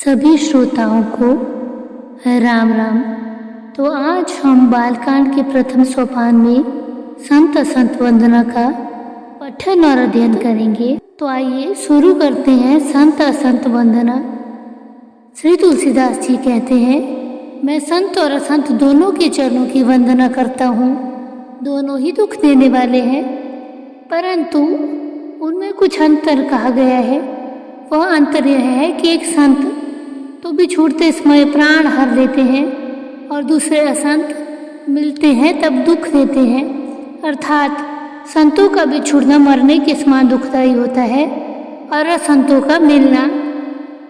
सभी श्रोताओं को राम राम। तो आज हम बालकांड के प्रथम सोपान में संत असंत वंदना का पठन और अध्ययन करेंगे। तो आइए शुरू करते हैं संत असंत वंदना। श्री तुलसीदास जी कहते हैं, मैं संत और असंत दोनों के चरणों की वंदना करता हूँ। दोनों ही दुख देने वाले हैं, परंतु उनमें कुछ अंतर कहा गया है। वह अंतर यह है कि एक संत तो भी छूटते समय प्राण हर लेते हैं और दूसरे असंत मिलते हैं तब दुख देते हैं। अर्थात संतों का भी छूटना मरने के समान दुखदायी होता है और असंतों का मिलना।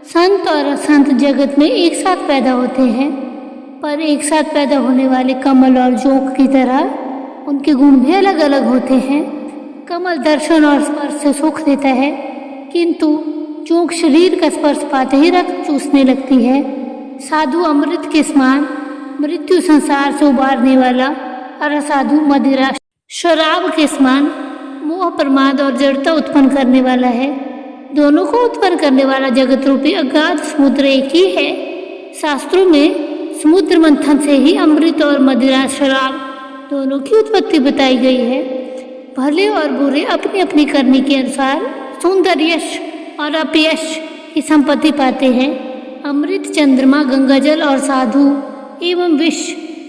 संत और असंत जगत में एक साथ पैदा होते हैं, पर एक साथ पैदा होने वाले कमल और जोंक की तरह उनके गुण भी अलग अलग होते हैं। कमल दर्शन और स्पर्श से सुख देता है, किंतु जोंक शरीर का स्पर्श पाते ही रक्त चूसने लगती है। साधु अमृत के समान मृत्यु संसार से उबारने वाला और असाधु मदिरा शराब के समान मोह प्रमाद और जड़ता उत्पन्न करने वाला है। दोनों को उत्पन्न करने वाला जगत रूपी अगाध समुद्र एक ही है। शास्त्रों में समुद्र मंथन से ही अमृत और मदिरा शराब दोनों की उत्पत्ति बताई गई है। भले और बुरे अपनी अपनी करनी के अनुसार सुंदर यश और अपयश की संपत्ति पाते हैं। अमृत चंद्रमा गंगाजल और साधु एवं विष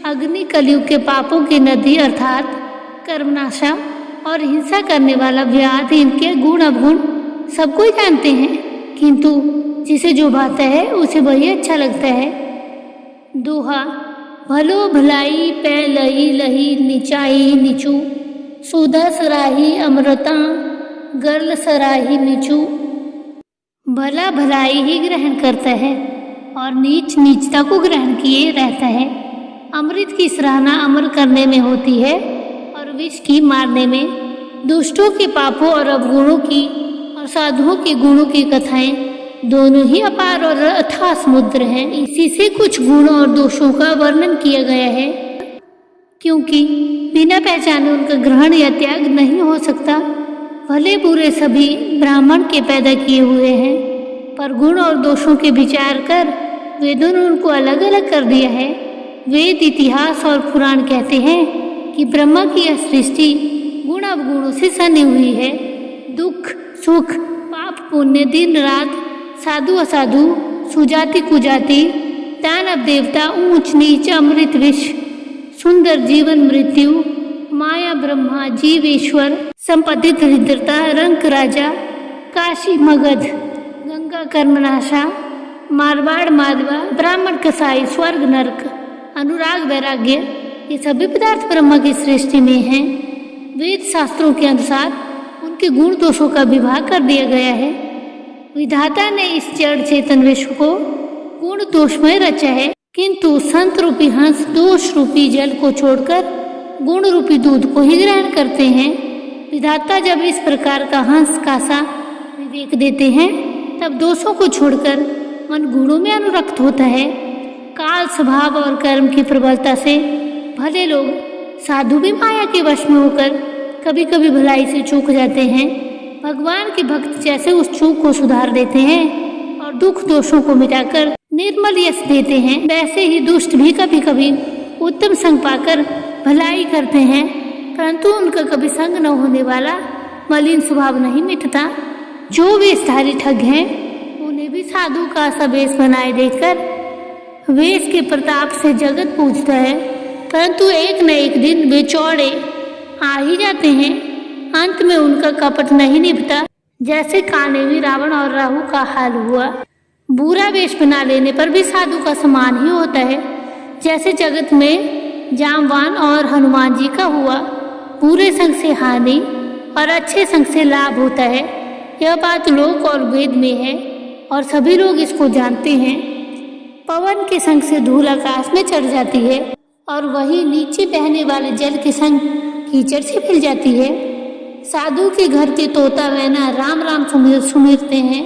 अग्नि कलयुग के पापों की नदी अर्थात कर्मनाशा और हिंसा करने वाला व्याध इनके गुण अवगुण सब कोई जानते हैं, किंतु जिसे जो भाता है उसे वही अच्छा लगता है। दोहा, भलो भलाई पै लही लही नीचाई नीचू, सुधा सराही अमृता गर्ल सराही नीचू। भला भलाई ही ग्रहण करता है और नीच नीचता को ग्रहण किए रहता है। अमृत की सराहना अमर करने में होती है और विष की मारने में। दुष्टों के पापों और अवगुणों की और साधुओं के गुणों की कथाएं दोनों ही अपार और अथाह समुद्र हैं। इसी से कुछ गुणों और दोषों का वर्णन किया गया है, क्योंकि बिना पहचाने उनका ग्रहण या त्याग नहीं हो सकता। भले बुरे सभी ब्राह्मण के पैदा किए हुए हैं, पर गुण और दोषों के विचार कर वेदों ने उनको अलग अलग कर दिया है। वेद, इतिहास और पुराण कहते हैं कि ब्रह्मा की यह सृष्टि गुण अवगुणों से सनी हुई है। दुख सुख, पाप पुण्य, दिन रात, साधु असाधु, सुजाति कुजाति, दानव देवता, ऊंच नीच, अमृत विष, सुंदर जीवन मृत्यु, माया ब्रह्मा, जीव ईश्वर, संपत्ति दरिद्रता, रंक राजा, काशी मगध, गंगा कर्मनाशा, मारवाड़ माधवा, ब्राह्मण कसाई, स्वर्ग नरक, अनुराग वैराग्य, ये सभी पदार्थ ब्रह्मा की सृष्टि में हैं। वेद शास्त्रों के अनुसार उनके गुण दोषों का विभाग कर दिया गया है। विधाता ने इस जड़ चेतन विश्व को गुण दोषमय रचा है, किंतु संत रूपी हंस दोष रूपी जल को छोड़कर गुण रूपी दूध को ही ग्रहण करते हैं। विधाता जब इस प्रकार का हंस का सा विवेक देते हैं, तब दोषों को छोड़कर मन गुणों में अनुरक्त होता है। काल स्वभाव और कर्म की प्रबलता से भले लोग साधु भी माया के वश में होकर कभी कभी भलाई से चूक जाते हैं। भगवान के भक्त जैसे उस चूक को सुधार देते हैं और दुख दोषों को मिटाकर निर्मल यश देते हैं, वैसे ही दुष्ट भी कभी कभी उत्तम संग पाकर भलाई करते हैं, परंतु उनका कभी संग न होने वाला मलिन स्वभाव नहीं मिटता। जो वेशधारी ठग हैं, उन्हें भी साधु का सा वेश बनाए देकर वेश के प्रताप से जगत पूजता है, परंतु एक न एक दिन वे चौड़े आ ही जाते हैं। अंत में उनका कपट नहीं निभता, जैसे कानेवी रावण और राहु का हाल हुआ। बुरा वेश बना लेने पर भी साधु का समान ही होता है, जैसे जगत में जामवान और हनुमान जी का हुआ। बुरे संग से हानि और अच्छे संग से लाभ होता है। यह बात लोक और वेद में है और सभी लोग इसको जानते हैं। पवन के संग से धूल आकाश में चढ़ जाती है और वही नीचे बहने वाले जल के संग कीचड़ से मिल जाती है। साधु के घर के तोता मैना राम राम सुमिरते हैं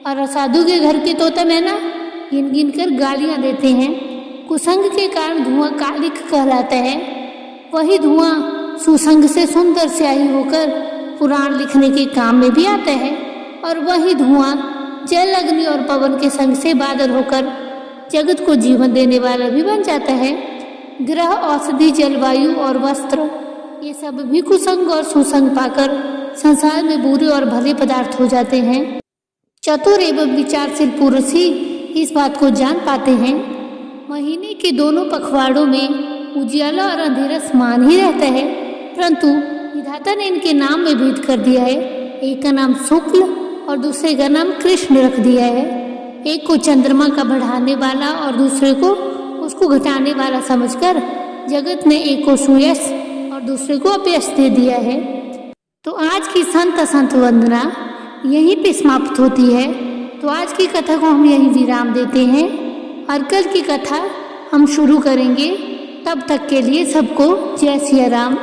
और असाधु के घर के तोता मैना गिन गिन कर गालियां देते हैं। कुसंग के कारण धुआं कालिक कहलाता है। वही धुआं सुसंग से सुंदर स्याही होकर पुराण लिखने के काम में भी आता है और वही धुआं जल, अग्नि और पवन के संग से बादल होकर जगत को जीवन देने वाला भी बन जाता है। ग्रह, औषधि, जलवायु और वस्त्र, ये सब भी कुसंग और सुसंग पाकर संसार में बुरे और भले पदार्थ हो जाते हैं। चतुर एवं विचारशील पुरुष ही इस बात को जान पाते हैं। महीने के दोनों पखवाड़ों में उजियाला और अंधेरा समान ही रहता है, परंतु विधाता ने इनके नाम में भेद कर दिया है। एक का नाम शुक्ल और दूसरे का नाम कृष्ण रख दिया है। एक को चंद्रमा का बढ़ाने वाला और दूसरे को उसको घटाने वाला समझकर जगत ने एक को सुयश और दूसरे को अपयश दे दिया है। तो आज की संत असंत वंदना यहीं पे समाप्त होती है। तो आज की कथा को हम यहीं विराम देते हैं और कल की कथा हम शुरू करेंगे। तब तक के लिए सबको जय सिया राम।